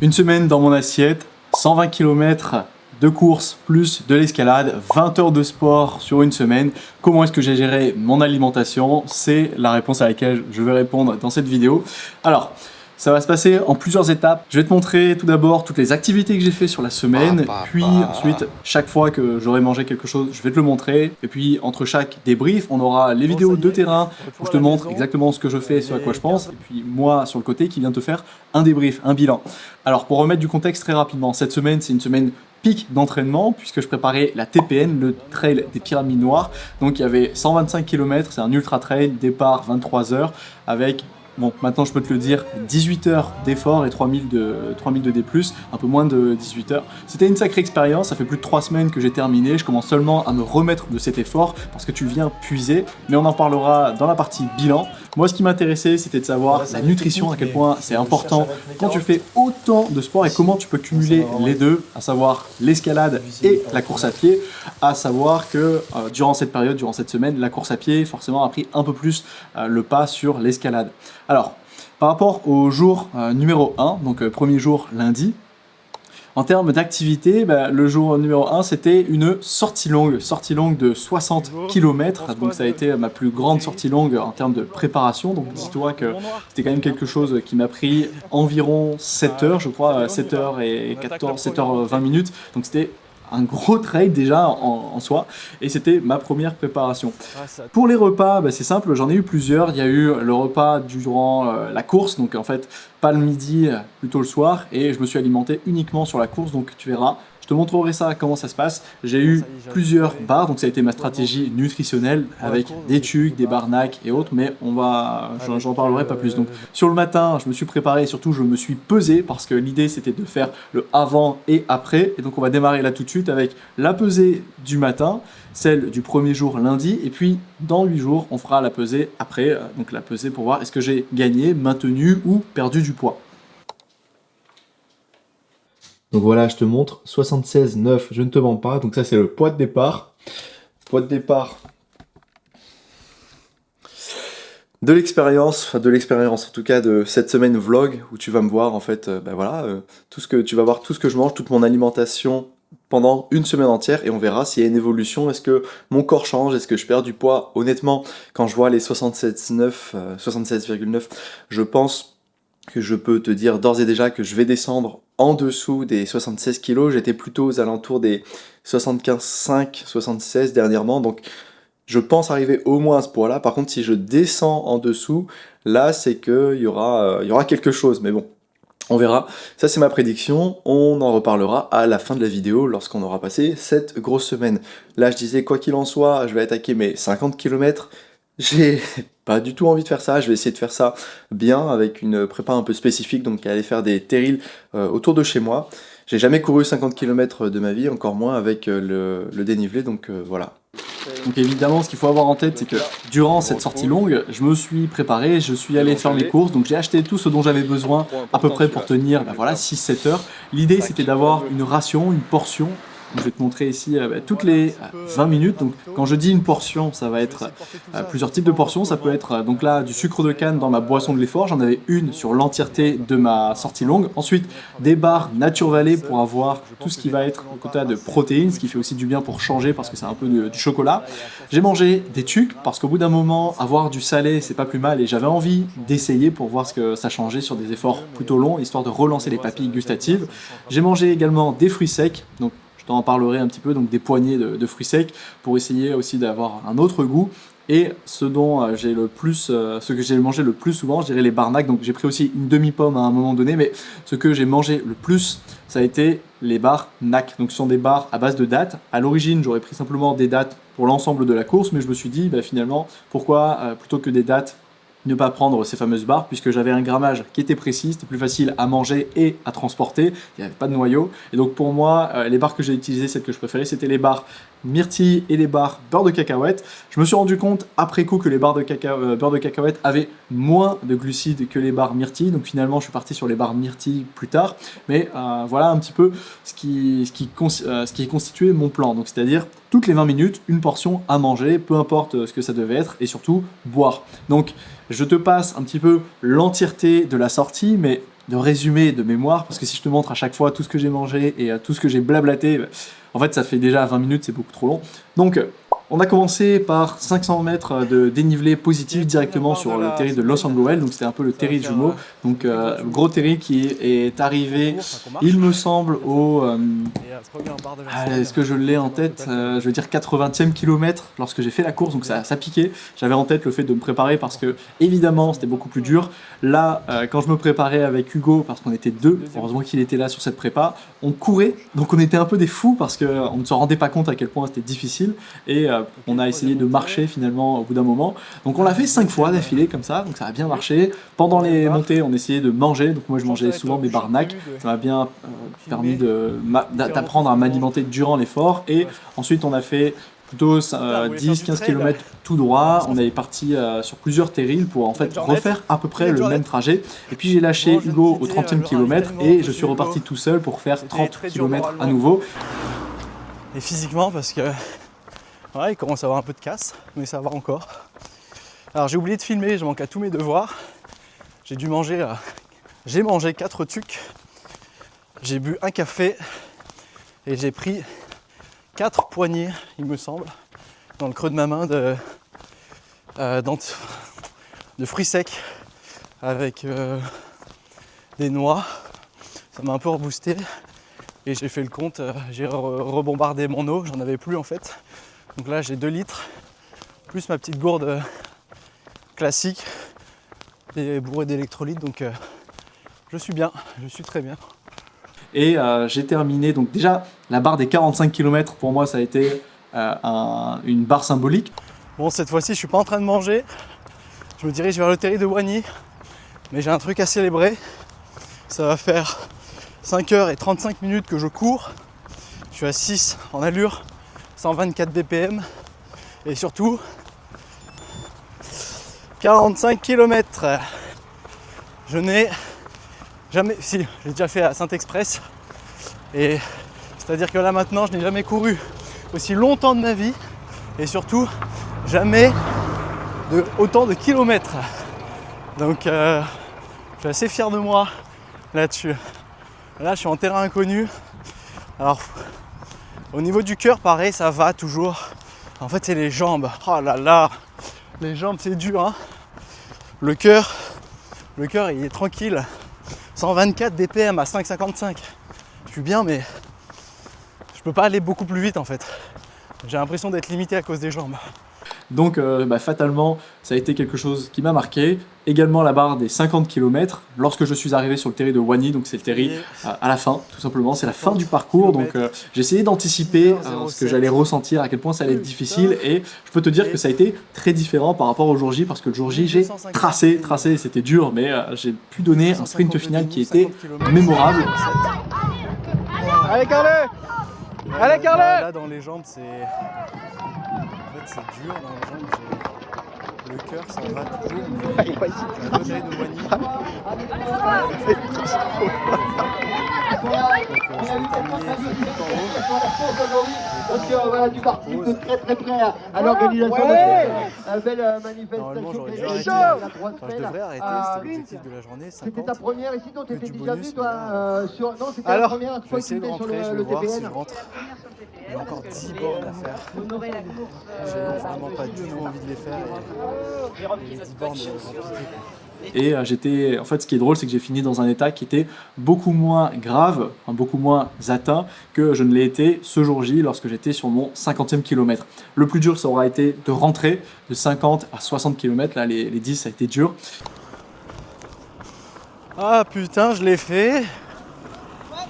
Une semaine dans mon assiette, 120 km de course plus de l'escalade, 20 heures de sport sur une semaine. Comment est-ce que j'ai géré mon alimentation? C'est la réponse à laquelle je vais répondre dans cette vidéo. Alors, ça va se passer en plusieurs étapes. Je vais te montrer tout d'abord toutes les activités que j'ai fait sur la semaine, puis ensuite, chaque fois que j'aurai mangé quelque chose, je vais te le montrer. Et puis, entre chaque débrief, on aura les vidéos de terrain où je te montre exactement ce que je fais, ce à quoi je pense. Et puis, moi, sur le côté, qui vient te faire un débrief, un bilan. Alors, pour remettre du contexte très rapidement, cette semaine, c'est une semaine pic d'entraînement puisque je préparais la TPN, le trail des Pyramides Noires. Donc, il y avait 125 km, c'est un ultra trail, départ 23 h avec... Bon, maintenant je peux te le dire, 18 heures d'effort et 3000 de D+, un peu moins de 18 heures. C'était une sacrée expérience, ça fait plus de 3 semaines que j'ai terminé, je commence seulement à me remettre de cet effort parce que tu viens puiser, mais on en parlera dans la partie bilan. Moi ce qui m'intéressait c'était de savoir la nutrition, à quel point c'est important quand tu fais autant de sport et comment tu peux cumuler les deux, à savoir l'escalade et la course à pied, à savoir que durant cette période, durant cette semaine, la course à pied forcément a pris un peu plus le pas sur l'escalade. Alors, par rapport au jour numéro 1, donc premier jour lundi, en termes d'activité, le jour numéro 1, c'était une sortie longue de 60 km. Donc ça a été ma plus grande sortie longue en termes de préparation. Donc dis-toi que c'était quand même quelque chose qui m'a pris environ 7 heures, je crois, 7 heures et 14, 7 heures 20 minutes. Donc c'était un gros trail déjà en soi, et c'était ma première préparation. Pour les repas, c'est simple, j'en ai eu plusieurs. Il y a eu le repas durant la course, donc en fait pas le midi, plutôt le soir, et je me suis alimenté uniquement sur la course, donc tu verras. Je te montrerai ça, comment ça se passe. J'ai eu plusieurs barres, donc ça a été ma stratégie nutritionnelle avec des tucs, des barres NAC et autres, mais j'en parlerai pas plus. Donc sur le matin, je me suis préparé et surtout je me suis pesé parce que l'idée c'était de faire le avant et après. Et donc on va démarrer là tout de suite avec la pesée du matin, celle du premier jour lundi, et puis dans 8 jours, on fera la pesée après, donc la pesée pour voir est-ce que j'ai gagné, maintenu ou perdu du poids. Donc voilà, je te montre, 76,9, je ne te mens pas. Donc ça, c'est le poids de départ. Poids de départ de l'expérience en tout cas de cette semaine vlog où tu vas me voir en fait, tout ce que tu vas voir, tout ce que je mange, toute mon alimentation pendant une semaine entière, et on verra s'il y a une évolution, est-ce que mon corps change, est-ce que je perds du poids. Honnêtement, quand je vois les 76,9, je pense que je peux te dire d'ores et déjà que je vais descendre en dessous des 76 kg. J'étais plutôt aux alentours des 75,5, 76 dernièrement, donc je pense arriver au moins à ce poids-là. Par contre, si je descends en dessous, là, c'est qu'il y aura quelque chose, mais bon, on verra. Ça, c'est ma prédiction. On en reparlera à la fin de la vidéo lorsqu'on aura passé cette grosse semaine. Là, je disais, quoi qu'il en soit, je vais attaquer mes 50 km. J'ai pas du tout envie de faire ça, je vais essayer de faire ça bien avec une prépa un peu spécifique, donc aller faire des terrils autour de chez moi. J'ai jamais couru 50 km de ma vie, encore moins avec le dénivelé, donc voilà. Donc évidemment, ce qu'il faut avoir en tête, c'est que durant cette sortie longue, je me suis préparé, je suis allé faire mes courses, donc j'ai acheté tout ce dont j'avais besoin à peu près pour tenir 6-7 heures. L'idée, c'était d'avoir une ration, une portion. Je vais te montrer ici toutes les 20 minutes. Donc, quand je dis une portion, ça va être plusieurs types de portions. Ça peut être donc là du sucre de canne dans ma boisson de l'effort. J'en avais une sur l'entièreté de ma sortie longue. Ensuite, des barres Nature Valley pour avoir tout ce qui va être au quota de protéines, ce qui fait aussi du bien pour changer parce que c'est un peu du chocolat. J'ai mangé des tucs parce qu'au bout d'un moment, avoir du salé, c'est pas plus mal, et j'avais envie d'essayer pour voir ce que ça changeait sur des efforts plutôt longs, histoire de relancer les papilles gustatives. J'ai mangé également des fruits secs, donc je t'en parlerai un petit peu, donc des poignées de fruits secs pour essayer aussi d'avoir un autre goût. Et ce dont ce que j'ai mangé le plus souvent, je dirais les barres NAC. Donc j'ai pris aussi une demi-pomme à un moment donné, mais ce que j'ai mangé le plus, ça a été les barres NAC. Donc ce sont des barres à base de dattes. À l'origine, j'aurais pris simplement des dattes pour l'ensemble de la course, mais je me suis dit finalement, pourquoi plutôt que des dattes, ne pas prendre ces fameuses barres, puisque j'avais un grammage qui était précis, c'était plus facile à manger et à transporter, il n'y avait pas de noyau. Et donc pour moi, les barres que j'ai utilisées, celles que je préférais, c'était les barres myrtille et les barres beurre de cacahuète. Je me suis rendu compte après coup que les barres de beurre de cacahuète avaient moins de glucides que les barres myrtille, donc finalement je suis parti sur les barres myrtille plus tard, mais voilà un petit peu ce qui est constitué mon plan, donc c'est-à-dire toutes les 20 minutes, une portion à manger, peu importe ce que ça devait être, et surtout boire. Donc je te passe un petit peu l'entièreté de la sortie, mais de résumé de mémoire, parce que si je te montre à chaque fois tout ce que j'ai mangé et tout ce que j'ai blablaté, en fait ça fait déjà 20 minutes, c'est beaucoup trop long. Donc on a commencé par 500 mètres de dénivelé positif directement sur le terri de Los Angles, donc c'était un peu le terri de jumeaux, donc le gros terri qui est arrivé, il me semble, au... est-ce que je l'ai en tête, je veux dire 80e kilomètre lorsque j'ai fait la course, donc ça piquait. J'avais en tête le fait de me préparer parce que évidemment c'était beaucoup plus dur. Là, quand je me préparais avec Hugo, parce qu'on était deux, heureusement qu'il était là sur cette prépa, on courait, donc on était un peu des fous parce qu'on ne se rendait pas compte à quel point c'était difficile, et on a essayé de marcher finalement au bout d'un moment. Donc on l'a fait 5 fois d'affilée comme ça, donc ça a bien marché. Pendant les montées, on essayait de manger, donc moi je mangeais souvent mes barnacs, ça m'a bien permis d'apprendre à m'alimenter durant l'effort. Et ensuite on a fait plutôt 10-15 km tout droit, on est parti sur plusieurs terrils pour en fait refaire à peu près le même trajet. Et puis j'ai lâché Hugo au 30e kilomètre et je suis reparti tout seul pour faire 30 km à nouveau. Et physiquement parce que ouais, il commence à avoir un peu de casse, mais ça va encore. Alors j'ai oublié de filmer, je manque à tous mes devoirs. J'ai dû manger, j'ai mangé 4 tucs, j'ai bu un café et j'ai pris 4 poignées, il me semble, dans le creux de ma main de fruits secs avec des noix. Ça m'a un peu reboosté et j'ai fait le compte, j'ai rebombardé mon eau, j'en avais plus en fait. Donc là j'ai 2 litres, plus ma petite gourde classique et bourrée d'électrolytes, donc je suis bien, je suis très bien. Et j'ai terminé, donc déjà la barre des 45 km pour moi ça a été une barre symbolique. Bon, cette fois-ci je suis pas en train de manger, je me dirige vers le terri de Wany, mais j'ai un truc à célébrer. Ça va faire 5h35 que je cours, je suis à 6 en allure, 124 BPM et surtout 45 km. Je n'ai jamais, si, j'ai déjà fait à Saint-Express, et c'est-à-dire que là maintenant je n'ai jamais couru aussi longtemps de ma vie et surtout jamais autant de kilomètres. Donc je suis assez fier de moi là-dessus. Là je suis en terrain inconnu. Alors au niveau du cœur pareil, ça va toujours. En fait c'est les jambes. Oh là là, les jambes c'est dur hein. Le cœur il est tranquille. 124 BPM à 5,55. Je suis bien, mais je peux pas aller beaucoup plus vite en fait. J'ai l'impression d'être limité à cause des jambes. Donc fatalement, ça a été quelque chose qui m'a marqué. Également la barre des 50 km lorsque je suis arrivé sur le terri de Wany, donc c'est le terri à la fin, tout simplement, c'est la fin du parcours. Donc j'ai essayé d'anticiper ce que j'allais ressentir, à quel point ça allait être difficile, et je peux te dire que ça a été très différent par rapport au jour J, parce que le jour J, j'ai tracé, c'était dur, mais j'ai pu donner un sprint final qui était mémorable. Allez Carlet! Allez Carlet! Là dans les jambes c'est... En fait c'est dur dans les jambes, le cœur ça va toujours, mais le terri de Wany. Voilà, du parti de très près à l'organisation de la belle manifestation. Je devrais arrêter, c'était l'objectif de la journée. C'était ta première ici, donc tu étais déjà venu toi sur... Non, c'était la première fois que tu étais sur le TPN. Si je rentre. Il y a encore 10 bornes à faire. J'ai vraiment pas du tout envie de les faire. Et les 10 bornes Et j'étais, en fait, ce qui est drôle, c'est que j'ai fini dans un état qui était beaucoup moins grave, enfin, beaucoup moins atteint que je ne l'ai été ce jour J lorsque j'étais sur mon 50e kilomètre. Le plus dur, ça aura été de rentrer de 50 à 60 km. Là, les 10, ça a été dur. Ah putain, je l'ai fait.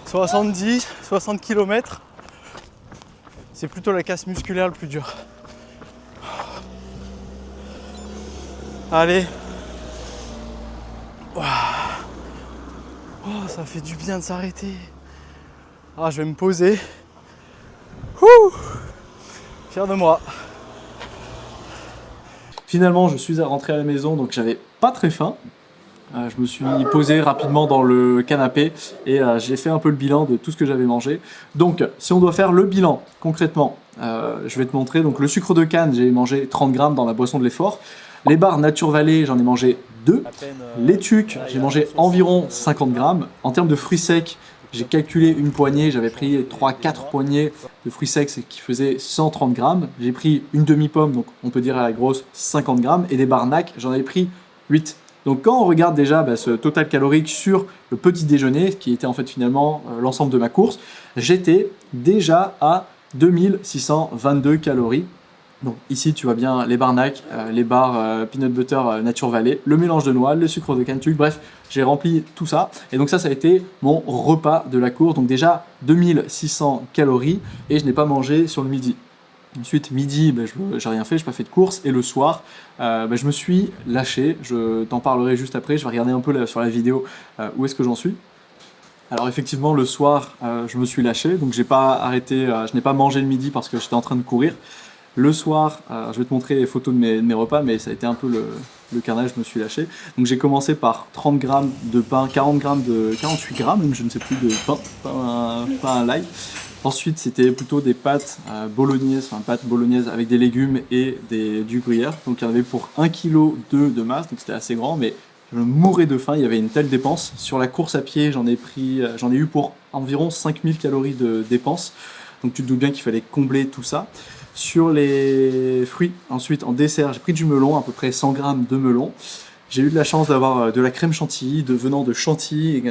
70, 60 km. C'est plutôt la casse musculaire le plus dur. Allez. Oh, ça fait du bien de s'arrêter. Ah, je vais me poser. Ouh, fier de moi. Finalement, je suis rentré à la maison, donc j'avais pas très faim. Je me suis posé rapidement dans le canapé et j'ai fait un peu le bilan de tout ce que j'avais mangé. Donc, si on doit faire le bilan concrètement, je vais te montrer. Donc, le sucre de canne, j'ai mangé 30 grammes dans la boisson de l'effort. Les barres Nature Valley, j'en ai mangé 2. Les tucs, j'ai mangé environ 50 grammes. En termes de fruits secs, j'ai calculé une poignée, j'avais pris 3-4 poignées de fruits secs, ce qui faisait 130 grammes. J'ai pris une demi-pomme, donc on peut dire à la grosse 50 grammes. Et des barres NAC, j'en avais pris 8. Donc quand on regarde déjà ce total calorique sur le petit déjeuner, qui était en fait finalement l'ensemble de ma course, j'étais déjà à 2622 calories. Donc ici tu vois bien les barres NAC, les barres Peanut Butter Nature Valley, le mélange de noix, le sucre de canne sucre, bref, j'ai rempli tout ça. Et donc ça a été mon repas de la course, donc déjà 2600 calories et je n'ai pas mangé sur le midi. Ensuite, midi, j'ai rien fait, je n'ai pas fait de course. Et le soir, je me suis lâché. Je t'en parlerai juste après. Je vais regarder un peu sur la vidéo où est-ce que j'en suis. Alors effectivement, le soir, je me suis lâché. Donc j'ai pas arrêté, je n'ai pas mangé le midi parce que j'étais en train de courir. Le soir, je vais te montrer les photos de mes repas, mais ça a été un peu le carnage, je me suis lâché. Donc j'ai commencé par 30 grammes de pain, 48 grammes, même je ne sais plus, de pain, pas un light. Ensuite, c'était plutôt des pâtes bolognaises, pâtes bolognaises avec des légumes et du gruyère. Donc il y en avait pour 1,2 kg de masse, donc c'était assez grand, mais je me mourais de faim, il y avait une telle dépense. Sur la course à pied, j'en ai eu pour environ 5000 calories de dépense. Donc tu te doutes bien qu'il fallait combler tout ça. Sur les fruits, ensuite en dessert, j'ai pris du melon, à peu près 100 grammes de melon. J'ai eu de la chance d'avoir de la crème chantilly venant de Chantilly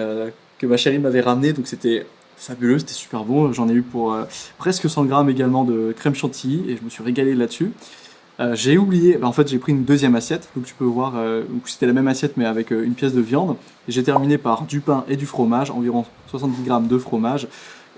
que ma chérie m'avait ramené, donc c'était fabuleux, c'était super bon. J'en ai eu pour presque 100 grammes également de crème chantilly et je me suis régalé là-dessus. J'ai oublié, en fait j'ai pris une deuxième assiette, donc tu peux voir, c'était la même assiette mais avec une pièce de viande. Et j'ai terminé par du pain et du fromage, environ 70 grammes de fromage.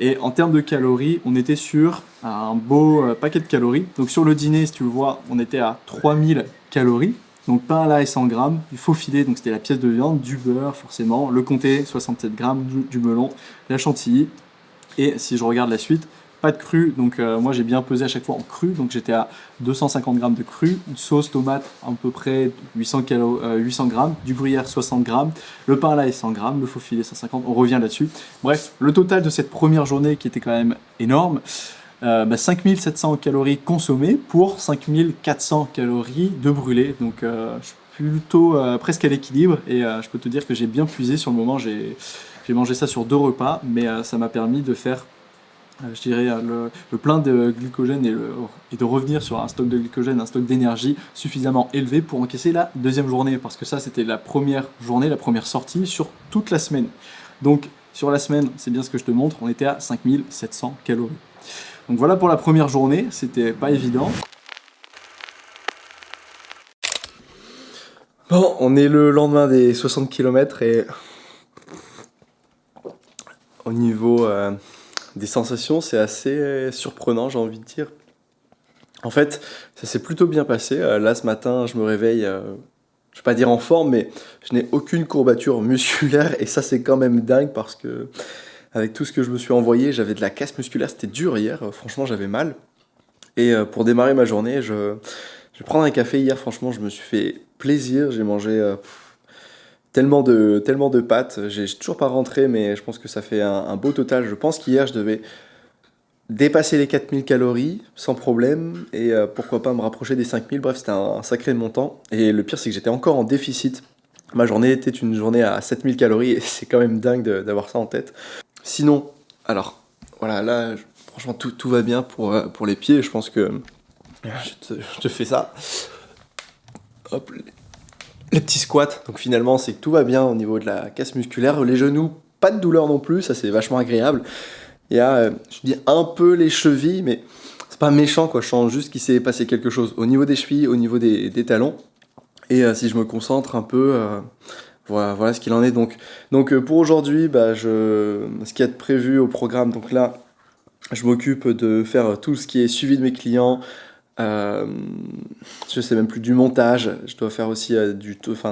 Et en termes de calories, on était sur un beau paquet de calories. Donc sur le dîner, si tu le vois, on était à 3000 calories. Donc pain à l'ail 100 grammes, du faux filet, donc c'était la pièce de viande, du beurre forcément, le comté 67 grammes, du melon, la chantilly. Et si je regarde la suite, pas de cru, donc moi j'ai bien pesé à chaque fois en cru, donc j'étais à 250 grammes de cru, une sauce tomate à peu près 800 grammes, du gruyère 60 grammes, le pain à l'ail 100 grammes, le faux filet 150, on revient là-dessus. Bref, le total de cette première journée qui était quand même énorme, 5700 calories consommées pour 5400 calories de brûlées, donc je suis plutôt presque à l'équilibre et je peux te dire que j'ai bien puisé sur le moment, j'ai mangé ça sur 2 repas, mais ça m'a permis de faire je dirais le plein de glycogène et de revenir sur un stock de glycogène, un stock d'énergie suffisamment élevé pour encaisser la deuxième journée, parce que ça c'était la première journée, la première sortie sur toute la semaine. Donc sur la semaine, c'est bien ce que je te montre, on était à 5700 calories. Donc voilà pour la première journée, c'était pas évident. Bon, on est le lendemain des 60 km et au niveau des sensations, c'est assez surprenant, j'ai envie de dire. En fait, ça s'est plutôt bien passé. Là, ce matin, je me réveille, je vais pas dire en forme, mais je n'ai aucune courbature musculaire et ça, c'est quand même dingue parce que avec tout ce que je me suis envoyé, j'avais de la casse musculaire, c'était dur hier, franchement, j'avais mal. Et pour démarrer ma journée, je vais prendre un café hier, franchement, je me suis fait plaisir, j'ai mangé tellement de pâtes, j'ai toujours pas rentré, mais je pense que ça fait un beau total. Je pense qu'hier, je devais dépasser les 4000 calories sans problème, et pourquoi pas me rapprocher des 5000, bref, c'était un sacré montant. Et le pire, c'est que j'étais encore en déficit. Ma journée était une journée à 7000 calories, et c'est quand même dingue d'avoir ça en tête. Sinon, alors, voilà, là, franchement, tout va bien pour les pieds, je pense que je te fais ça. Hop, les petits squats, donc finalement c'est que tout va bien au niveau de la casse musculaire. Les genoux, pas de douleur non plus, ça c'est vachement agréable. Il y a, je dis un peu les chevilles, mais c'est pas méchant quoi, je sens juste qu'il s'est passé quelque chose au niveau des chevilles, au niveau des talons. Et si je me concentre un peu, voilà ce qu'il en est. Donc pour aujourd'hui, ce qu'il y a de prévu au programme, donc là, je m'occupe de faire tout ce qui est suivi de mes clients. Je sais même plus du montage, je dois faire aussi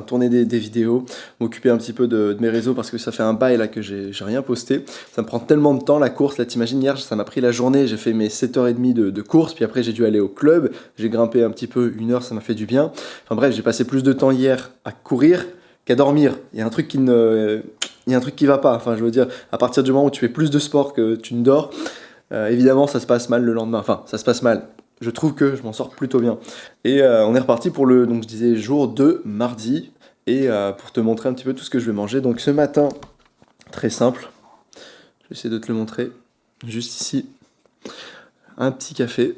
tourner des vidéos, m'occuper un petit peu de mes réseaux parce que ça fait un bail là que j'ai rien posté, ça me prend tellement de temps la course, là t'imagines hier ça m'a pris la journée, j'ai fait mes 7h30 de course, puis après j'ai dû aller au club, j'ai grimpé un petit peu 1 heure, ça m'a fait du bien, enfin bref j'ai passé plus de temps hier à courir qu'à dormir, il y a un truc qui va pas, enfin je veux dire à partir du moment où tu fais plus de sport que tu ne dors, évidemment ça se passe mal le lendemain, enfin ça se passe mal. je trouve que je m'en sors plutôt bien. Et on est reparti pour le, donc je disais, jour de mardi. Et pour te montrer un petit peu tout ce que je vais manger. Donc ce matin, très simple. Je vais essayer de te le montrer. Juste ici, un petit café.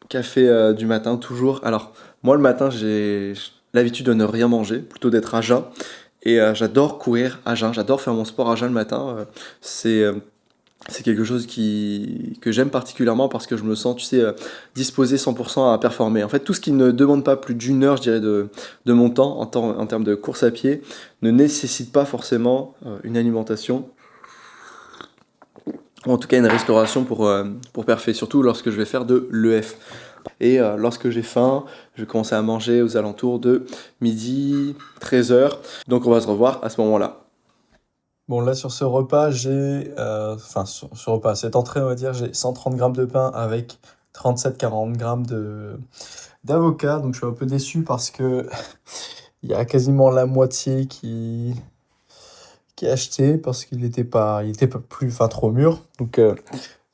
Café du matin, toujours. Alors, moi le matin, j'ai l'habitude de ne rien manger, plutôt d'être à jeun. Et j'adore courir à jeun, j'adore faire mon sport à jeun le matin. C'est quelque chose que j'aime particulièrement parce que je me sens, tu sais, disposé 100% à performer. En fait, tout ce qui ne demande pas plus d'une heure, je dirais, de mon temps en termes de course à pied, ne nécessite pas forcément une alimentation, ou en tout cas une restauration pour parfait, surtout lorsque je vais faire de l'EF. Et lorsque j'ai faim, je vais commencer à manger aux alentours de midi, 13h. Donc on va se revoir à ce moment-là. Bon, là sur ce repas, cette entrée, on va dire, j'ai 130 grammes de pain avec 37-40 grammes d'avocat. Donc je suis un peu déçu parce que il y a quasiment la moitié qui est acheté parce qu'il était pas plus, trop mûr. Donc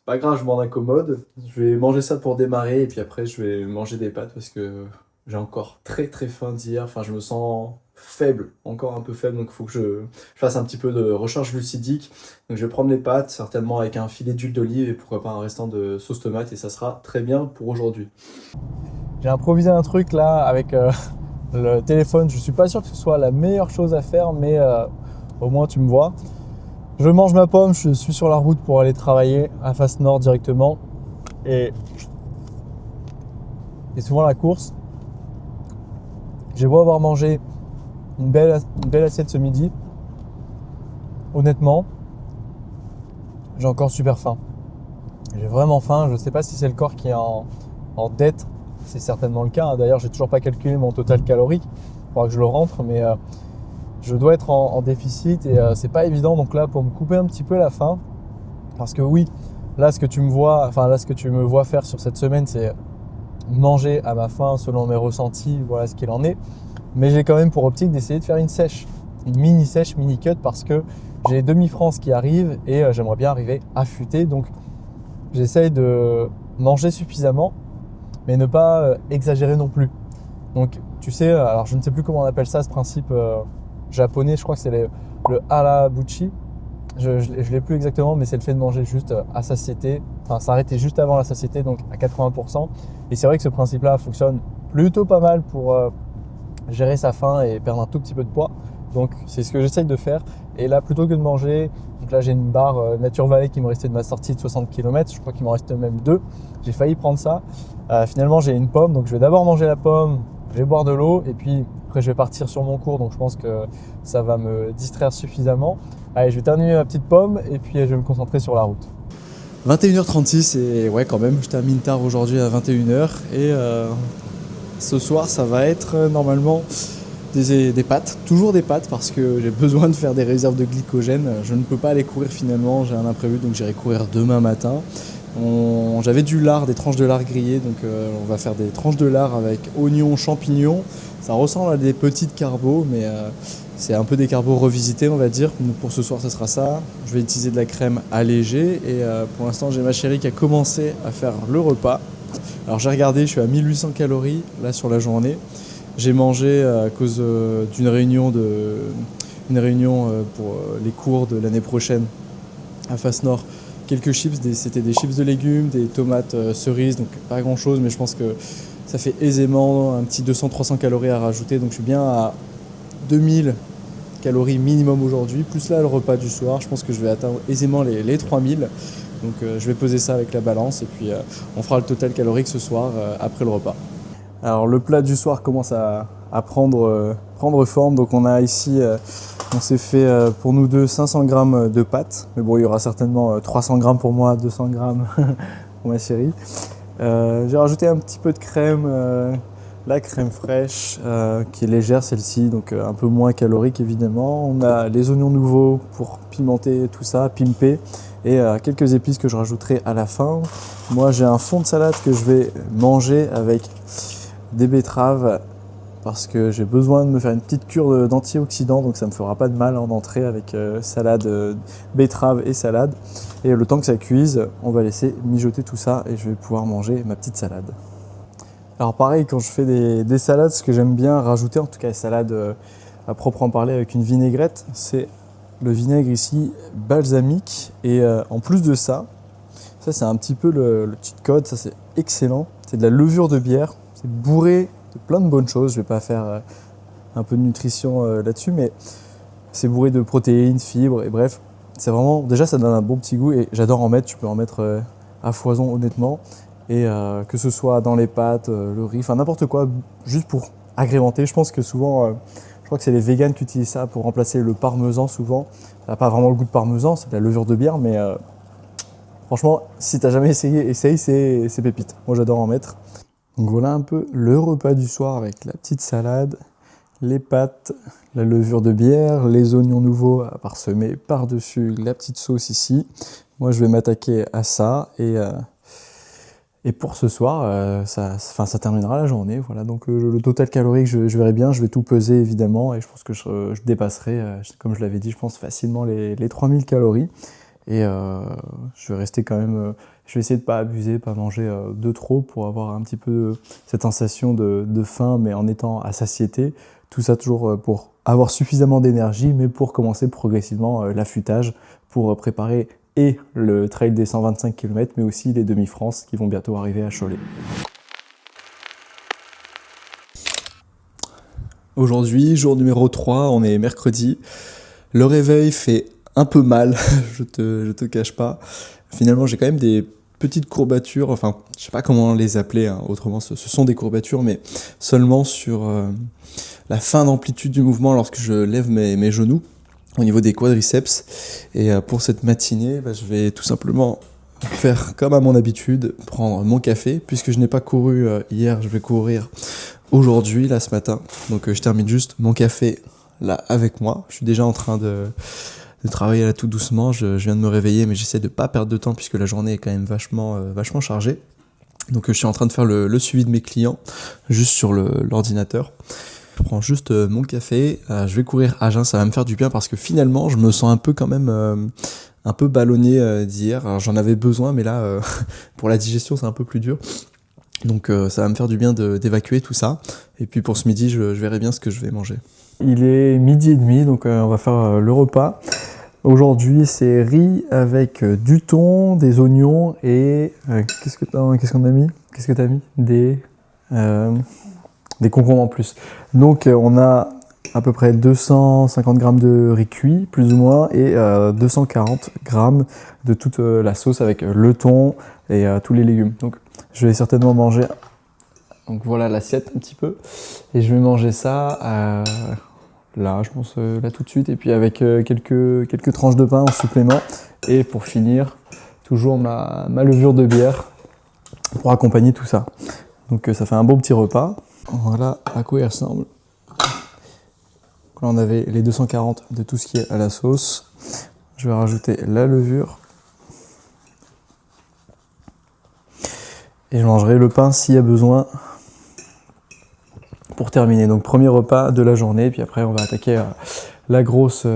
pas grave, je m'en accommode. Je vais manger ça pour démarrer et puis après je vais manger des pâtes parce que j'ai encore très très faim d'hier. Enfin, je me sens faible, encore un peu faible, donc il faut que je fasse un petit peu de recharge glucidique. Donc je vais prendre les pâtes, certainement avec un filet d'huile d'olive et pourquoi pas un restant de sauce tomate, et ça sera très bien pour aujourd'hui. J'ai improvisé un truc là avec le téléphone. Je suis pas sûr que ce soit la meilleure chose à faire, mais au moins tu me vois. Je mange ma pomme, je suis sur la route pour aller travailler à Face Nord directement, et souvent la course. J'ai beau avoir mangé une belle assiette ce midi, honnêtement, j'ai encore super faim. J'ai vraiment faim, je sais pas si c'est le corps qui est en dette, c'est certainement le cas. D'ailleurs, j'ai toujours pas calculé mon total calorique, il faudra que je le rentre, mais je dois être en déficit et c'est pas évident. Donc là, pour me couper un petit peu la faim, parce que oui, là ce que tu me vois faire sur cette semaine, c'est manger à ma faim selon mes ressentis, voilà ce qu'il en est. Mais j'ai quand même pour optique d'essayer de faire une sèche, une mini sèche, mini cut, parce que j'ai demi-France qui arrive et j'aimerais bien arriver affûté. Donc j'essaye de manger suffisamment, mais ne pas exagérer non plus. Donc tu sais, alors je ne sais plus comment on appelle ça, ce principe japonais, je crois que c'est le harabuchi. Je l'ai plus exactement, mais c'est le fait de manger juste à satiété, enfin s'arrêter juste avant la satiété, donc à 80%. Et c'est vrai que ce principe-là fonctionne plutôt pas mal pour gérer sa faim et perdre un tout petit peu de poids. Donc c'est ce que j'essaye de faire. Et là, plutôt que de manger, donc là j'ai une barre Nature Valley qui me restait de ma sortie de 60 km, je crois qu'il m'en reste même 2. J'ai failli prendre ça. Finalement j'ai une pomme, donc je vais d'abord manger la pomme, je vais boire de l'eau et puis après je vais partir sur mon cours, donc je pense que ça va me distraire suffisamment. Allez, je vais terminer ma petite pomme et puis je vais me concentrer sur la route. 21h36 et ouais, quand même, je termine tard aujourd'hui à 21h et ce soir ça va être normalement des pâtes, toujours des pâtes parce que j'ai besoin de faire des réserves de glycogène. Je ne peux pas aller courir finalement, j'ai un imprévu, donc j'irai courir demain matin. J'avais du lard, des tranches de lard grillées, donc on va faire des tranches de lard avec oignons, champignons. Ça ressemble à des petites carbos, mais c'est un peu des carbos revisités, on va dire. Donc pour ce soir, ce sera ça. Je vais utiliser de la crème allégée et pour l'instant, j'ai ma chérie qui a commencé à faire le repas. Alors j'ai regardé, je suis à 1800 calories là sur la journée. J'ai mangé à cause d'une réunion pour les cours de l'année prochaine à Face Nord. Quelques chips, c'était des chips de légumes, des tomates cerises, donc pas grand chose, mais je pense que ça fait aisément un petit 200-300 calories à rajouter, donc je suis bien à 2000 calories minimum aujourd'hui, plus là le repas du soir, je pense que je vais atteindre aisément les 3000, donc je vais peser ça avec la balance et puis on fera le total calorique ce soir après le repas. Alors le plat du soir commence à prendre forme, donc on a ici, on s'est fait pour nous deux 500 grammes de pâtes, mais bon il y aura certainement 300 grammes pour moi, 200 grammes pour ma chérie. J'ai rajouté un petit peu de crème, la crème fraîche qui est légère celle-ci, donc un peu moins calorique évidemment. On a les oignons nouveaux pour pimenter tout ça, pimper, et quelques épices que je rajouterai à la fin. Moi j'ai un fond de salade que je vais manger avec des betteraves parce que j'ai besoin de me faire une petite cure d'antioxydants, donc ça me fera pas de mal en entrée avec salade, betterave et salade. Et le temps que ça cuise, on va laisser mijoter tout ça et je vais pouvoir manger ma petite salade. Alors pareil, quand je fais des salades, ce que j'aime bien rajouter, en tout cas les salades à proprement parler avec une vinaigrette, c'est le vinaigre ici balsamique. Et en plus de ça c'est un petit peu le cheat code, ça c'est excellent. C'est de la levure de bière, c'est bourré de plein de bonnes choses. Je vais pas faire un peu de nutrition là-dessus, mais c'est bourré de protéines, fibres, et bref, c'est vraiment, déjà ça donne un bon petit goût et j'adore en mettre, tu peux en mettre à foison honnêtement. Et que ce soit dans les pâtes, le riz, enfin n'importe quoi, juste pour agrémenter. Je pense que souvent, je crois que c'est les véganes qui utilisent ça pour remplacer le parmesan souvent. Ça n'a pas vraiment le goût de parmesan, c'est de la levure de bière, mais franchement, si tu n'as jamais essayé, essaye, c'est pépite. Moi j'adore en mettre. Donc voilà un peu le repas du soir avec la petite salade, les pâtes, la levure de bière, les oignons nouveaux à parsemer par-dessus la petite sauce ici. Moi je vais m'attaquer à ça et pour ce soir, ça terminera la journée. Voilà, donc le total calorique, je verrai bien, je vais tout peser évidemment et je pense que je dépasserai, comme je l'avais dit, je pense facilement les 3000 calories. Et je vais rester quand même, je vais essayer de ne pas abuser, pas manger de trop pour avoir un petit peu cette sensation de faim, mais en étant à satiété. Tout ça toujours pour avoir suffisamment d'énergie, mais pour commencer progressivement l'affûtage, pour préparer et le trail des 125 km, mais aussi les demi-France qui vont bientôt arriver à Cholet. Aujourd'hui, jour numéro 3, on est mercredi. Le réveil fait un peu mal, je te cache pas. Finalement, j'ai quand même des petites courbatures, enfin, je sais pas comment les appeler, hein, autrement, ce sont des courbatures, mais seulement sur la fin d'amplitude du mouvement lorsque je lève mes genoux, au niveau des quadriceps. Et pour cette matinée, je vais tout simplement faire comme à mon habitude, prendre mon café. Puisque je n'ai pas couru hier, je vais courir aujourd'hui, là, ce matin. Donc je termine juste mon café là avec moi. Je suis déjà en train de travailler là tout doucement. Je viens de me réveiller, mais j'essaie de pas perdre de temps puisque la journée est quand même vachement chargée. Donc je suis en train de faire le suivi de mes clients juste sur l'ordinateur. Je prends juste mon café, je vais courir à jeun, ça va me faire du bien parce que finalement je me sens un peu quand même un peu ballonné d'hier. Alors j'en avais besoin, mais là pour la digestion c'est un peu plus dur. Donc ça va me faire du bien d'évacuer tout ça. Et puis pour ce midi, je verrai bien ce que je vais manger. Il est 12h30, donc on va faire le repas. Aujourd'hui, c'est riz avec du thon, des oignons et qu'est-ce qu'on a mis? Qu'est-ce que t'as mis? Des concombres en plus. Donc on a à peu près 250 grammes de riz cuit, plus ou moins, et 240 grammes de toute la sauce avec le thon et tous les légumes. Donc je vais certainement manger, donc voilà l'assiette un petit peu, et je vais manger ça là, je pense là tout de suite, et puis avec quelques tranches de pain en supplément, et pour finir, toujours ma levure de bière pour accompagner tout ça. Donc ça fait un beau petit repas. Voilà à quoi il ressemble. Donc là on avait les 240 de tout ce qui est à la sauce. Je vais rajouter la levure. Et je mangerai le pain s'il y a besoin pour terminer. Donc premier repas de la journée, puis après on va attaquer la grosse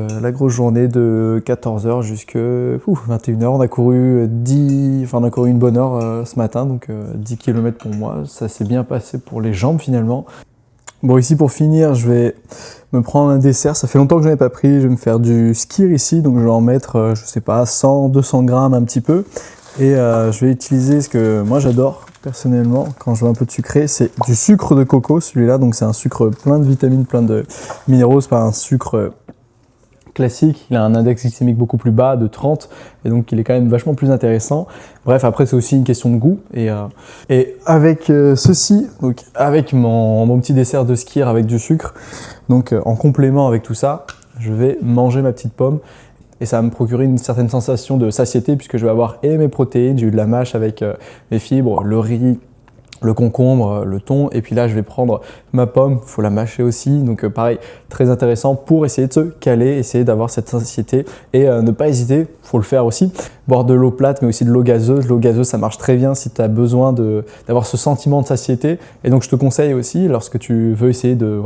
journée de 14h jusqu'à 21h. On a couru une bonne heure ce matin, donc 10 km pour moi. Ça s'est bien passé pour les jambes finalement. Bon, ici pour finir, je vais me prendre un dessert. Ça fait longtemps que je n'en ai pas pris. Je vais me faire du skyr ici, donc je vais en mettre, je sais pas, 100, 200 grammes un petit peu. Et je vais utiliser ce que moi j'adore personnellement quand je veux un peu de sucré, c'est du sucre de coco celui-là. Donc c'est un sucre plein de vitamines, plein de minéraux. C'est pas un sucre classique, il a un index glycémique beaucoup plus bas de 30 et donc il est quand même vachement plus intéressant. Bref, après c'est aussi une question de goût et avec ceci, donc avec mon petit dessert de skyr avec du sucre, donc en complément avec tout ça, je vais manger ma petite pomme. Et ça va me procurer une certaine sensation de satiété puisque je vais avoir et mes protéines, j'ai eu de la mâche avec mes fibres, le riz, le concombre, le thon, et puis là je vais prendre ma pomme, il faut la mâcher aussi, donc pareil, très intéressant pour essayer de se caler, essayer d'avoir cette satiété et ne pas hésiter, il faut le faire aussi, boire de l'eau plate, mais aussi de l'eau gazeuse. L'eau gazeuse, ça marche très bien si tu as besoin d'avoir ce sentiment de satiété. Et donc, je te conseille aussi, lorsque tu veux essayer de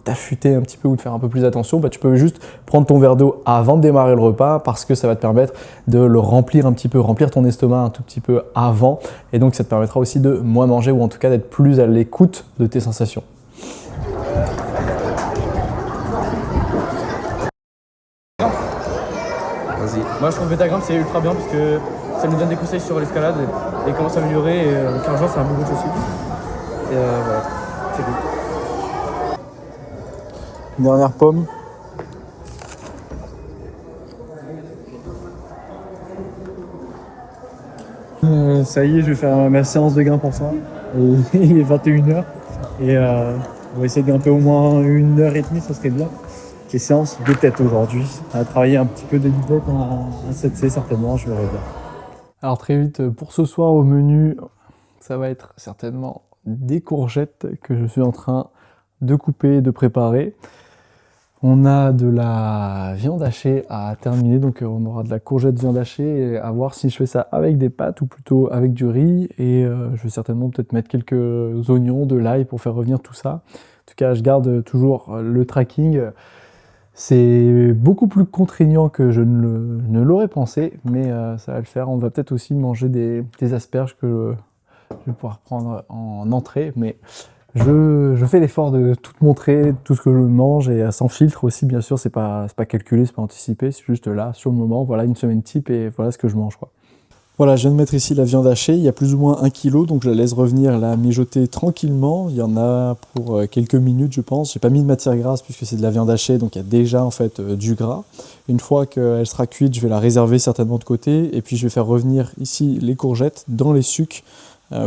t'affûter un petit peu ou de faire un peu plus attention, bah, tu peux juste prendre ton verre d'eau avant de démarrer le repas parce que ça va te permettre de le remplir un petit peu, remplir ton estomac un tout petit peu avant. Et donc, ça te permettra aussi de moins manger ou en tout cas d'être plus à l'écoute de tes sensations. Moi je trouve Betagram c'est ultra bien parce que ça nous donne des conseils sur l'escalade et comment s'améliorer et 15 jours c'est un bon coach aussi. Et voilà, c'est cool. Une dernière pomme. Ça y est, je vais faire ma séance de gain pour ça. Et il est 21h. Et on va essayer de grimper au moins 1h30, ça serait bien. Les séances de tête aujourd'hui. On va travailler un petit peu de tête en 7C certainement, je verrai bien. Alors très vite, pour ce soir au menu, ça va être certainement des courgettes que je suis en train de couper, de préparer. On a de la viande hachée à terminer, donc on aura de la courgette viande hachée et à voir si je fais ça avec des pâtes ou plutôt avec du riz. Et je vais certainement peut-être mettre quelques oignons, de l'ail pour faire revenir tout ça. En tout cas, je garde toujours le tracking. C'est beaucoup plus contraignant que je ne l'aurais pensé, mais ça va le faire. On va peut-être aussi manger des asperges que je vais pouvoir prendre en entrée, mais je fais l'effort de tout te montrer, tout ce que je mange, et sans filtre aussi, bien sûr. C'est pas calculé, c'est pas anticipé, c'est juste là, sur le moment. Voilà une semaine type et voilà ce que je mange, quoi. Voilà, je viens de mettre ici la viande hachée, il y a plus ou moins 1 kg, donc je la laisse revenir, la mijoter tranquillement. Il y en a pour quelques minutes, je pense. J'ai pas mis de matière grasse puisque c'est de la viande hachée, donc il y a déjà en fait du gras. Une fois qu'elle sera cuite, je vais la réserver certainement de côté, et puis je vais faire revenir ici les courgettes dans les sucs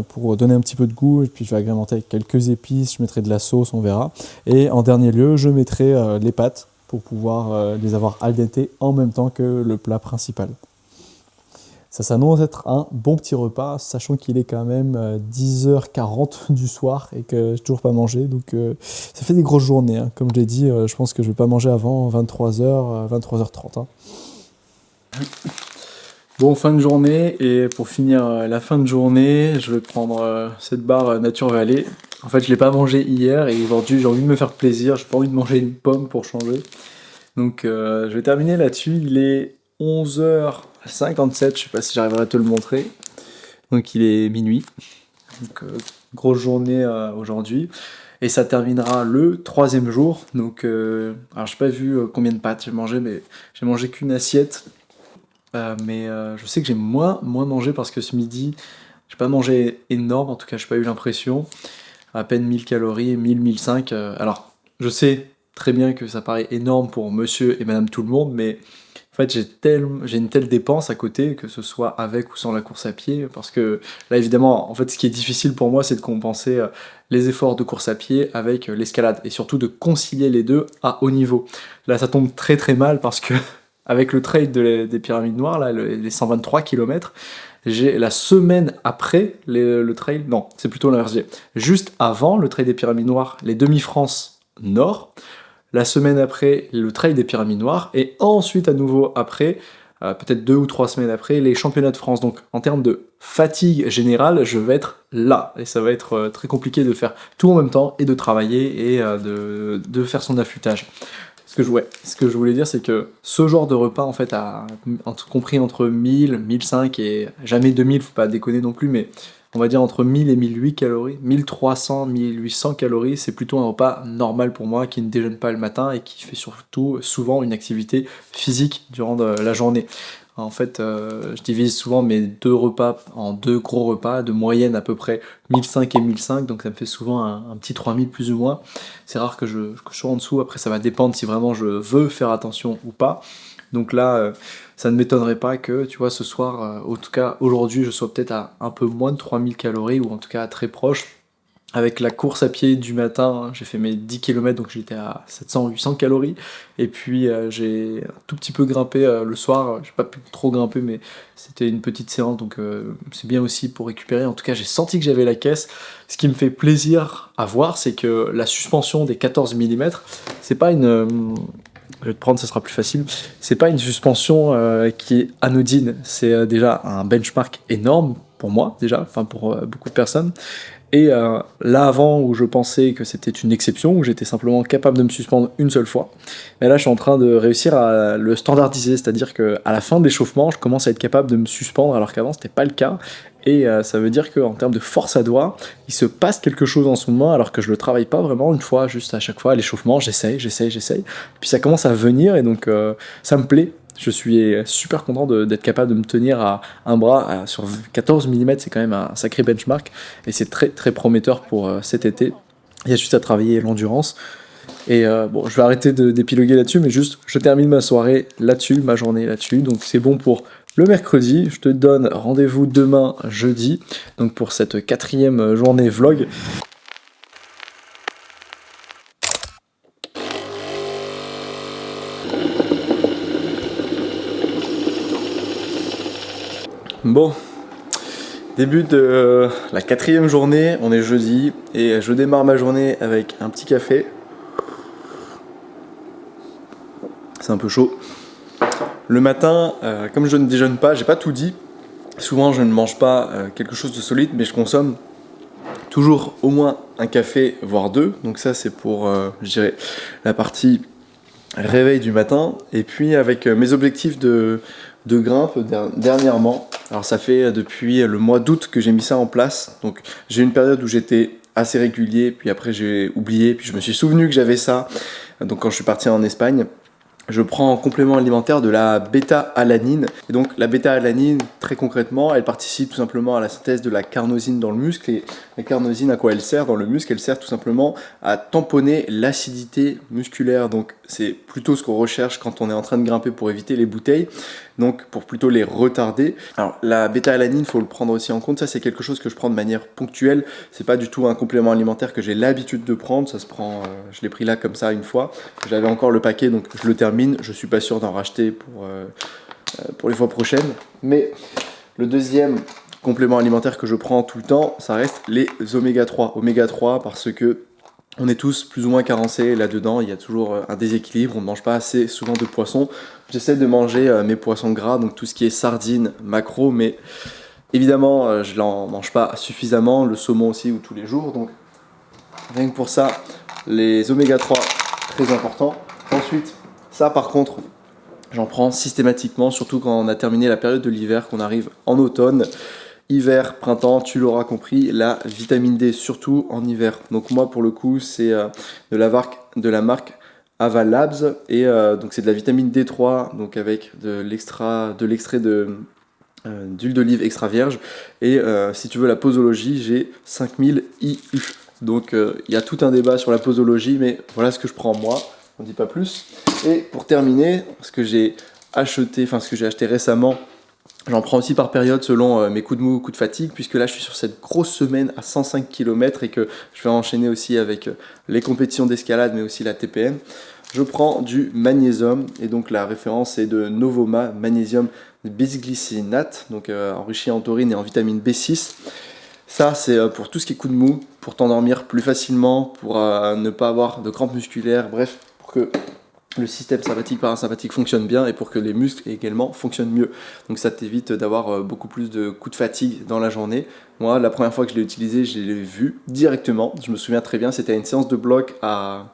pour donner un petit peu de goût, et puis je vais agrémenter avec quelques épices, je mettrai de la sauce, on verra. Et en dernier lieu, je mettrai les pâtes pour pouvoir les avoir al dente en même temps que le plat principal. Ça s'annonce être un bon petit repas, sachant qu'il est quand même 10h40 du soir et que j'ai toujours pas mangé. Donc ça fait des grosses journées, hein. Comme je l'ai dit, je pense que je vais pas manger avant 23h, 23h30. Hein. Bon, fin de journée, et pour finir la fin de journée, je vais prendre cette barre Nature Valley. En fait, je l'ai pas mangé hier et aujourd'hui j'ai envie de me faire plaisir, j'ai pas envie de manger une pomme pour changer. Donc je vais terminer là-dessus, il est 11h57, je sais pas si j'arriverai à te le montrer. Donc il est minuit. Donc grosse journée aujourd'hui. Et ça terminera le 3e jour. Donc alors j'ai pas vu combien de pâtes j'ai mangé, mais j'ai mangé qu'une assiette. Mais je sais que j'ai moins mangé parce que ce midi, j'ai pas mangé énorme, en tout cas j'ai pas eu l'impression. À peine 1000 calories, 1005. Alors je sais très bien que ça paraît énorme pour monsieur et madame tout le monde, mais en fait, j'ai une telle dépense à côté, que ce soit avec ou sans la course à pied, parce que là, évidemment, en fait, ce qui est difficile pour moi, c'est de compenser les efforts de course à pied avec l'escalade, et surtout de concilier les deux à haut niveau. Là, ça tombe très très mal, parce que avec le trail des Pyramides Noires, là, les 123 km, j'ai la semaine après le trail, non, c'est plutôt l'inverse, juste avant le trail des Pyramides Noires, les demi-France Nord, la semaine après, le trail des Pyramides Noires, et ensuite à nouveau après, peut-être 2 ou 3 semaines après, les championnats de France. Donc en termes de fatigue générale, je vais être là, et ça va être très compliqué de faire tout en même temps, et de travailler, et de faire son affûtage. Ce que je voulais dire, c'est que ce genre de repas, en fait, compris entre 1000, 1005 et jamais 2000, faut pas déconner non plus, mais on va dire entre 1000 et 1008 calories, 1300, 1800 calories, c'est plutôt un repas normal pour moi qui ne déjeune pas le matin et qui fait surtout souvent une activité physique durant la journée. En fait, je divise souvent mes 2 repas en 2 gros repas de moyenne à peu près 1005 et 1005, donc ça me fait souvent un petit 3000 plus ou moins. C'est rare que je sois en dessous, après ça va dépendre si vraiment je veux faire attention ou pas. Donc là, ça ne m'étonnerait pas que, tu vois, ce soir, en tout cas aujourd'hui, je sois peut-être à un peu moins de 3000 calories, ou en tout cas très proche. Avec la course à pied du matin, j'ai fait mes 10 km, donc j'étais à 700-800 calories. Et puis j'ai un tout petit peu grimpé le soir, j'ai pas pu trop grimper, mais c'était une petite séance, donc c'est bien aussi pour récupérer. En tout cas, j'ai senti que j'avais la caisse. Ce qui me fait plaisir à voir, c'est que la suspension des 14 mm, c'est pas une je vais te prendre, ce sera plus facile. C'est pas une suspension qui est anodine, c'est déjà un benchmark énorme pour moi déjà, enfin pour beaucoup de personnes. Et là avant où je pensais que c'était une exception, où j'étais simplement capable de me suspendre une seule fois, mais là je suis en train de réussir à le standardiser, c'est-à-dire qu'à la fin de l'échauffement, je commence à être capable de me suspendre alors qu'avant c'était pas le cas. Et ça veut dire qu'en termes de force à doigt, il se passe quelque chose en ce moment alors que je le travaille pas vraiment une fois, juste à chaque fois à l'échauffement, j'essaye. Puis ça commence à venir et donc ça me plaît. Je suis super content d'être capable de me tenir à un bras sur 14 mm, c'est quand même un sacré benchmark et c'est très très prometteur pour cet été. Il y a juste à travailler l'endurance. Et bon, je vais arrêter d'épiloguer là-dessus, mais juste je termine ma soirée là-dessus, ma journée là-dessus, donc c'est bon pour le mercredi. Je te donne rendez-vous demain jeudi, donc pour cette 4e journée vlog. Bon, début de la 4e journée, on est jeudi et je démarre ma journée avec un petit café. C'est un peu chaud. Le matin, comme je ne déjeune pas, j'ai pas tout dit. Souvent, je ne mange pas quelque chose de solide, mais je consomme toujours au moins un café, voire 2. Donc ça, c'est pour, je dirais, la partie réveil du matin. Et puis avec mes objectifs de grimpe dernièrement. Alors ça fait depuis le mois d'août que j'ai mis ça en place. Donc j'ai une période où j'étais assez régulier, puis après j'ai oublié, puis je me suis souvenu que j'avais ça. Donc quand je suis parti en Espagne, je prends en complément alimentaire de la bêta-alanine. Et donc la bêta-alanine, très concrètement, elle participe tout simplement à la synthèse de la carnosine dans le muscle. Et la carnosine, à quoi elle sert dans le muscle? Elle sert tout simplement à tamponner l'acidité musculaire. Donc c'est plutôt ce qu'on recherche quand on est en train de grimper pour éviter les bouteilles. Donc pour plutôt les retarder. Alors la bêta-alanine, il faut le prendre aussi en compte. Ça, c'est quelque chose que je prends de manière ponctuelle. C'est pas du tout un complément alimentaire que j'ai l'habitude de prendre. Ça se prend, je l'ai pris là comme ça une fois. J'avais encore le paquet, donc je le termine. Je suis pas sûr d'en racheter pour les fois prochaines. Mais le deuxième complément alimentaire que je prends tout le temps, ça reste les oméga 3. Oméga 3 parce que on est tous plus ou moins carencés là-dedans, il y a toujours un déséquilibre, on ne mange pas assez souvent de poissons. J'essaie de manger mes poissons gras, donc tout ce qui est sardines, maquereaux, mais évidemment je n'en mange pas suffisamment, le saumon aussi ou tous les jours, donc rien que pour ça, les oméga 3, très important. Ensuite, ça par contre, j'en prends systématiquement, surtout quand on a terminé la période de l'hiver, qu'on arrive en automne. Hiver, printemps, tu l'auras compris, la vitamine D, surtout en hiver. Donc moi, pour le coup, c'est de la marque Ava Labs. Et donc c'est de la vitamine D3, donc avec de l'extrait d'huile d'olive extra vierge. Et si tu veux la posologie, j'ai 5000 IU. Donc il y a tout un débat sur la posologie, mais voilà ce que je prends moi, on ne dit pas plus. Et pour terminer, ce que j'ai acheté récemment, j'en prends aussi par période selon mes coups de mou, coups de fatigue, puisque là je suis sur cette grosse semaine à 105 km et que je vais enchaîner aussi avec les compétitions d'escalade, mais aussi la TPM. Je prends du magnésium, et donc la référence est de Novoma, magnésium bisglycinate, donc enrichi en taurine et en vitamine B6. Ça, c'est pour tout ce qui est coup de mou, pour t'endormir plus facilement, pour ne pas avoir de crampes musculaires, bref, pour que le système sympathique parasympathique fonctionne bien et pour que les muscles également fonctionnent mieux. Donc ça t'évite d'avoir beaucoup plus de coups de fatigue dans la journée. Moi, la première fois que je l'ai utilisé, je l'ai vu directement. Je me souviens très bien, c'était une séance de bloc à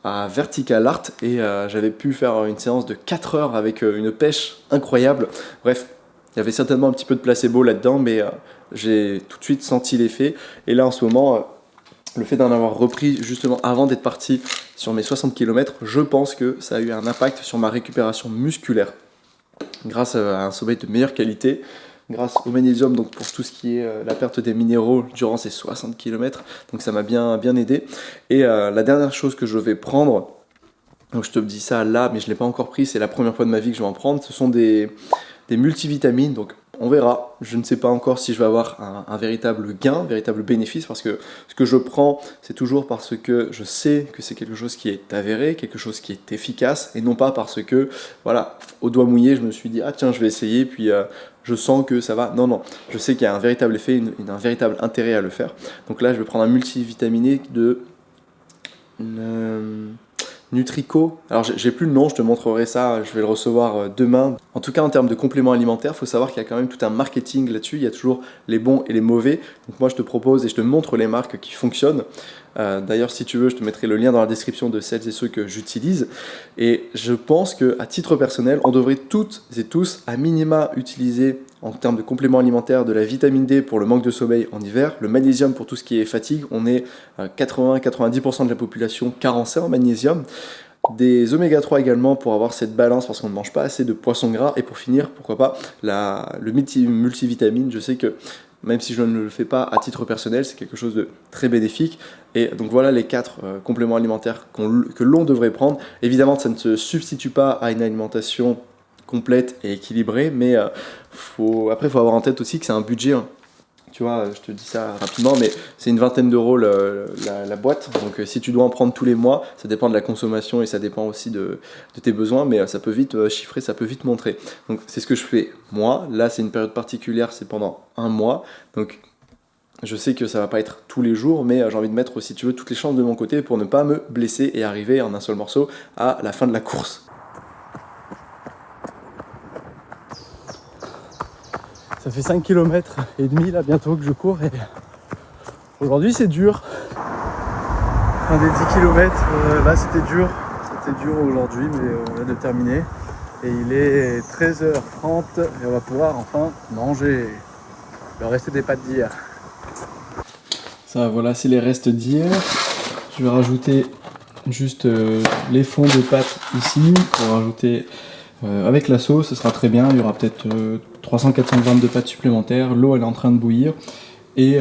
Vertical Art et j'avais pu faire une séance de 4 heures avec une pêche incroyable. Bref, il y avait certainement un petit peu de placebo là-dedans, mais j'ai tout de suite senti l'effet. Et là, en ce moment, le fait d'en avoir repris justement avant d'être parti sur mes 60 km, je pense que ça a eu un impact sur ma récupération musculaire. Grâce à un sommeil de meilleure qualité, grâce au magnésium, donc pour tout ce qui est la perte des minéraux durant ces 60 km. Donc ça m'a bien aidé. Et la dernière chose que je vais prendre, donc je te dis ça là, mais je ne l'ai pas encore pris, c'est la première fois de ma vie que je vais en prendre, ce sont des multivitamines. Donc on verra, je ne sais pas encore si je vais avoir un véritable gain, un véritable bénéfice, parce que ce que je prends, c'est toujours parce que je sais que c'est quelque chose qui est avéré, quelque chose qui est efficace, et non pas parce que, voilà, au doigt mouillé, je me suis dit, ah tiens, je vais essayer, puis je sens que ça va. Non, je sais qu'il y a un véritable effet, un véritable intérêt à le faire. Donc là, je vais prendre un multivitaminé de Nutrico. Alors j'ai plus le nom, je te montrerai ça, je vais le recevoir demain. En tout cas en termes de compléments alimentaires, il faut savoir qu'il y a quand même tout un marketing là-dessus, il y a toujours les bons et les mauvais. Donc moi je te propose et je te montre les marques qui fonctionnent. D'ailleurs si tu veux, je te mettrai le lien dans la description de celles et ceux que j'utilise. Et je pense qu'à titre personnel, on devrait toutes et tous à minima utiliser en termes de compléments alimentaires de la vitamine D pour le manque de sommeil en hiver, le magnésium pour tout ce qui est fatigue. On est 80-90% de la population carencée en magnésium. Des oméga 3 également pour avoir cette balance parce qu'on ne mange pas assez de poissons gras. Et pour finir, pourquoi pas, le multivitamine. Je sais que même si je ne le fais pas à titre personnel, c'est quelque chose de très bénéfique. Et donc voilà les 4 compléments alimentaires que l'on devrait prendre. Évidemment, ça ne se substitue pas à une alimentation complète et équilibrée, mais après, il faut avoir en tête aussi que c'est un budget. Hein. Tu vois, je te dis ça rapidement, mais c'est une vingtaine d'euros la boîte. Donc si tu dois en prendre tous les mois, ça dépend de la consommation et ça dépend aussi de tes besoins, mais ça peut vite chiffrer, ça peut vite montrer. Donc c'est ce que je fais moi. Là, c'est une période particulière, c'est pendant un mois. Donc je sais que ça va pas être tous les jours, mais j'ai envie de mettre, si tu veux, toutes les chances de mon côté pour ne pas me blesser et arriver en un seul morceau à la fin de la course. Ça fait 5 km et demi là bientôt que je cours et aujourd'hui c'est dur. Fin des 10 km, là c'était dur aujourd'hui mais on vient de terminer. Et il est 13h30 et on va pouvoir enfin manger le reste des pâtes d'hier. Ça voilà, c'est les restes d'hier. Je vais rajouter juste les fonds de pâtes ici pour rajouter avec la sauce, ce sera très bien. Il y aura peut-être 300-400 grammes de pâtes supplémentaires. L'eau elle est en train de bouillir. Et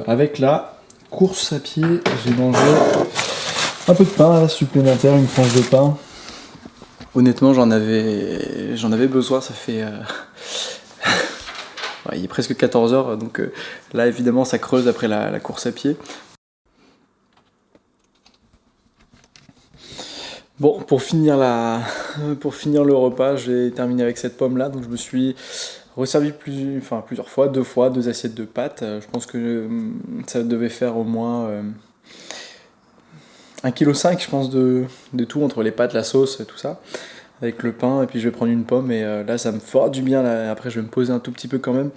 avec la course à pied, j'ai mangé un peu de pain là, supplémentaire, une tranche de pain. Honnêtement, j'en avais besoin. Ça fait il est presque 14h, donc là évidemment ça creuse après la course à pied. Bon, pour finir le repas, je vais terminer avec cette pomme là. Donc je me suis resservi plusieurs fois, 2 assiettes de pâtes. Je pense que ça devait faire au moins 1,5 kg je pense de tout, entre les pâtes, la sauce, tout ça, avec le pain. Et puis je vais prendre une pomme et là ça me fera du bien. Là. Après je vais me poser un tout petit peu quand même,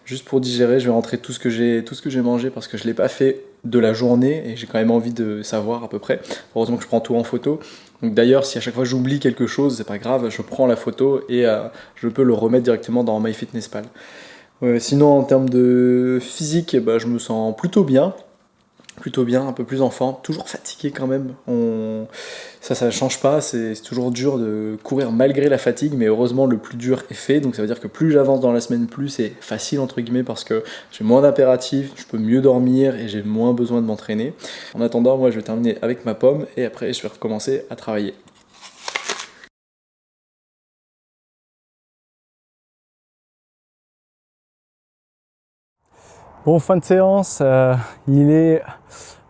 juste pour digérer. Je vais rentrer tout ce que j'ai mangé parce que je ne l'ai pas fait de la journée et j'ai quand même envie de savoir à peu près. Heureusement que je prends tout en photo. Donc d'ailleurs, si à chaque fois j'oublie quelque chose, c'est pas grave, je prends la photo et je peux le remettre directement dans MyFitnessPal. Sinon, en termes de physique, je me sens plutôt bien, un peu plus en forme, toujours fatigué quand même. Ça change pas, c'est toujours dur de courir malgré la fatigue, mais heureusement le plus dur est fait. Donc ça veut dire que plus j'avance dans la semaine, plus c'est facile entre guillemets parce que j'ai moins d'impératifs, je peux mieux dormir et j'ai moins besoin de m'entraîner. En attendant, moi je vais terminer avec ma pomme et après je vais recommencer à travailler. Bon, fin de séance, il est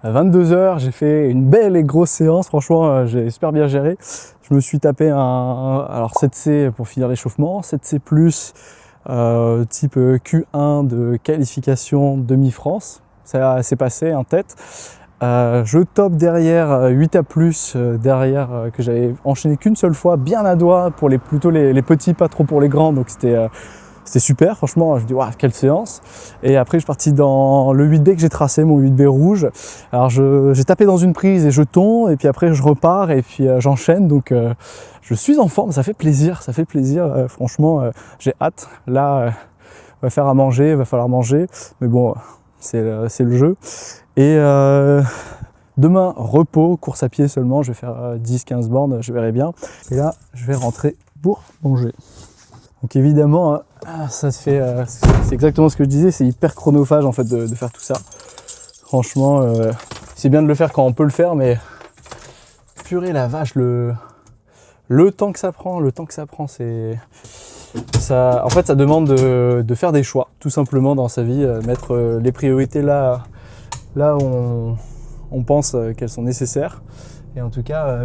22h, j'ai fait une belle et grosse séance, franchement j'ai super bien géré. Je me suis tapé alors 7C pour finir l'échauffement, 7C+, type Q1 de qualification demi-France, ça s'est passé en tête. Je top derrière 8A+, derrière que j'avais enchaîné qu'une seule fois, bien à doigt pour plutôt les petits, pas trop pour les grands, donc c'était super, franchement, je me dis waouh, quelle séance. Et après je suis parti dans le 8B que j'ai tracé, mon 8B rouge. Alors j'ai tapé dans une prise et je tombe, et puis après je repars et puis j'enchaîne, donc je suis en forme, ça fait plaisir, franchement j'ai hâte. Là va faire à manger, va falloir manger, mais bon c'est le jeu. Et demain repos, course à pied seulement, je vais faire 10-15 bornes, je verrai bien. Et là je vais rentrer pour manger. Donc évidemment, ça se fait, c'est exactement ce que je disais, c'est hyper chronophage en fait de faire tout ça. Franchement, c'est bien de le faire quand on peut le faire, mais purée la vache, le temps que ça prend, c'est ça. En fait, ça demande de faire des choix, tout simplement dans sa vie, mettre les priorités là où on pense qu'elles sont nécessaires, et en tout cas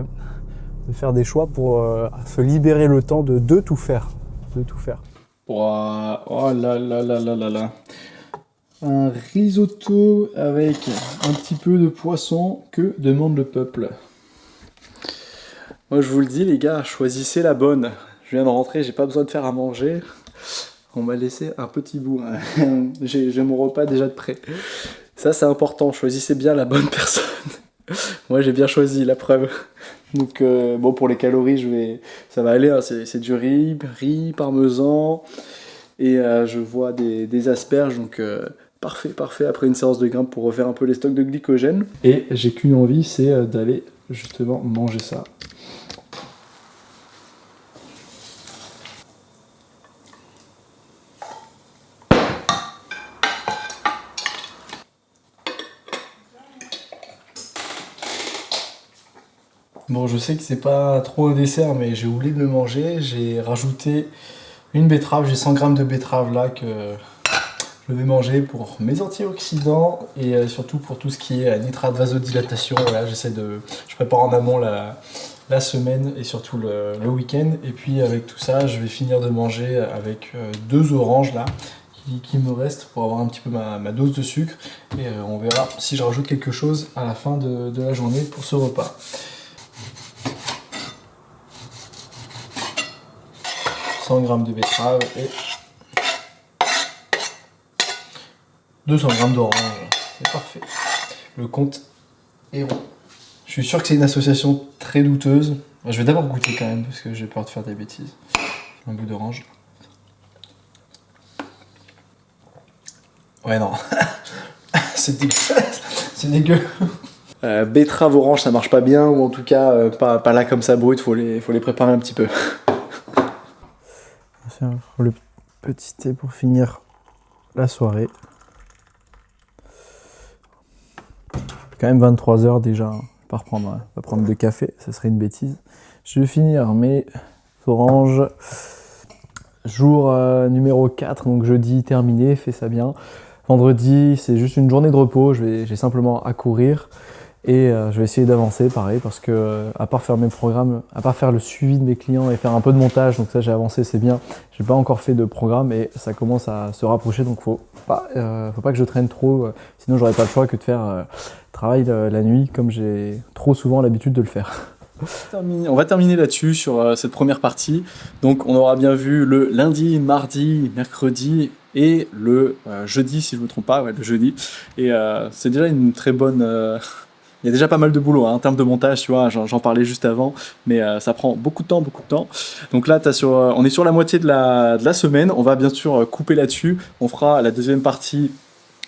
de faire des choix pour se libérer le temps de tout faire. Oh là là là là là là. Un risotto avec un petit peu de poisson, que demande le peuple. Moi je vous le dis les gars, choisissez la bonne. Je viens de rentrer, j'ai pas besoin de faire à manger. On m'a laissé un petit bout. J'ai mon repas déjà de prêt. Ça c'est important, choisissez bien la bonne personne. Moi j'ai bien choisi, la preuve. Donc bon, pour les calories, ça va aller, hein. C'est du riz, parmesan, et je vois des asperges, donc parfait après une séance de grimpe pour refaire un peu les stocks de glycogène. Et j'ai qu'une envie, c'est d'aller justement manger ça. Bon, je sais que c'est pas trop un dessert, mais j'ai oublié de le manger. J'ai rajouté une betterave, j'ai 100 grammes de betterave là que je vais manger pour mes antioxydants et surtout pour tout ce qui est nitrate vasodilatation. Voilà, je prépare en amont la semaine et surtout le week-end. Et puis avec tout ça, je vais finir de manger avec 2 oranges là qui me restent pour avoir un petit peu ma dose de sucre. Et on verra si je rajoute quelque chose à la fin de la journée pour ce repas. 100 grammes de betterave et 200 grammes d'orange, c'est parfait. Le compte est rond. Je suis sûr que c'est une association très douteuse. Je vais d'abord goûter quand même parce que j'ai peur de faire des bêtises. Un bout d'orange. Ouais non, c'est dégueulasse, c'est dégueu. Betterave orange ça marche pas bien, ou en tout cas pas là comme ça brut, faut les préparer un petit peu. Le petit thé pour finir la soirée. Quand même 23h déjà, pas prendre de café, ça serait une bêtise. Je vais finir mes oranges. Jour numéro 4, donc jeudi terminé, fais ça bien. Vendredi, c'est juste une journée de repos, j'ai simplement à courir. Et je vais essayer d'avancer pareil parce que à part faire mes programmes, à part faire le suivi de mes clients et faire un peu de montage, donc ça j'ai avancé, c'est bien. J'ai pas encore fait de programme et ça commence à se rapprocher, donc faut pas que je traîne trop, sinon j'aurais pas le choix que de faire travail la nuit comme j'ai trop souvent l'habitude de le faire. On va terminer là-dessus sur cette première partie. Donc on aura bien vu le lundi, mardi, mercredi et le jeudi si je ne me trompe pas, ouais, le jeudi. Et c'est déjà une très bonne... Il y a déjà pas mal de boulot hein, en termes de montage, tu vois, j'en parlais juste avant, mais ça prend beaucoup de temps. Donc là, on est sur la moitié de la semaine, on va bien sûr couper là-dessus, on fera la deuxième partie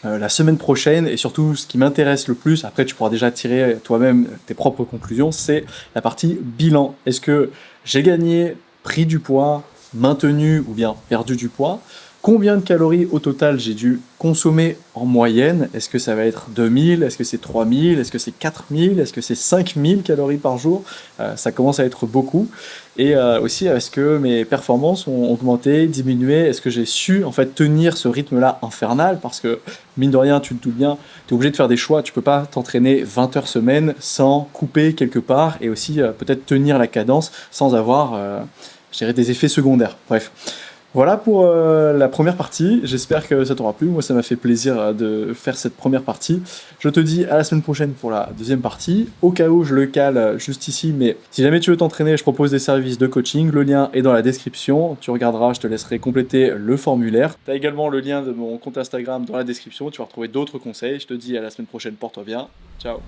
la semaine prochaine, et surtout ce qui m'intéresse le plus, après tu pourras déjà tirer toi-même tes propres conclusions, c'est la partie bilan. Est-ce que j'ai gagné, pris du poids, maintenu ou bien perdu du poids ? Combien de calories au total j'ai dû consommer en moyenne? Est-ce que ça va être 2000? Est-ce que c'est 3000? Est-ce que c'est 4000? Est-ce que c'est 5000 calories par jour? Ça commence à être beaucoup. Et aussi, est-ce que mes performances ont augmenté, diminué? Est-ce que j'ai su en fait tenir ce rythme-là infernal? Parce que mine de rien, tu te doutes bien, tu es obligé de faire des choix. Tu peux pas t'entraîner 20 heures semaine sans couper quelque part et aussi peut-être tenir la cadence sans avoir je dirais, des effets secondaires. Bref. Voilà pour la première partie, j'espère que ça t'aura plu, moi ça m'a fait plaisir de faire cette première partie. Je te dis à la semaine prochaine pour la deuxième partie, au cas où je le cale juste ici, mais si jamais tu veux t'entraîner, je propose des services de coaching, le lien est dans la description, tu regarderas, je te laisserai compléter le formulaire. Tu as également le lien de mon compte Instagram dans la description, tu vas retrouver d'autres conseils, je te dis à la semaine prochaine, porte-toi bien, ciao.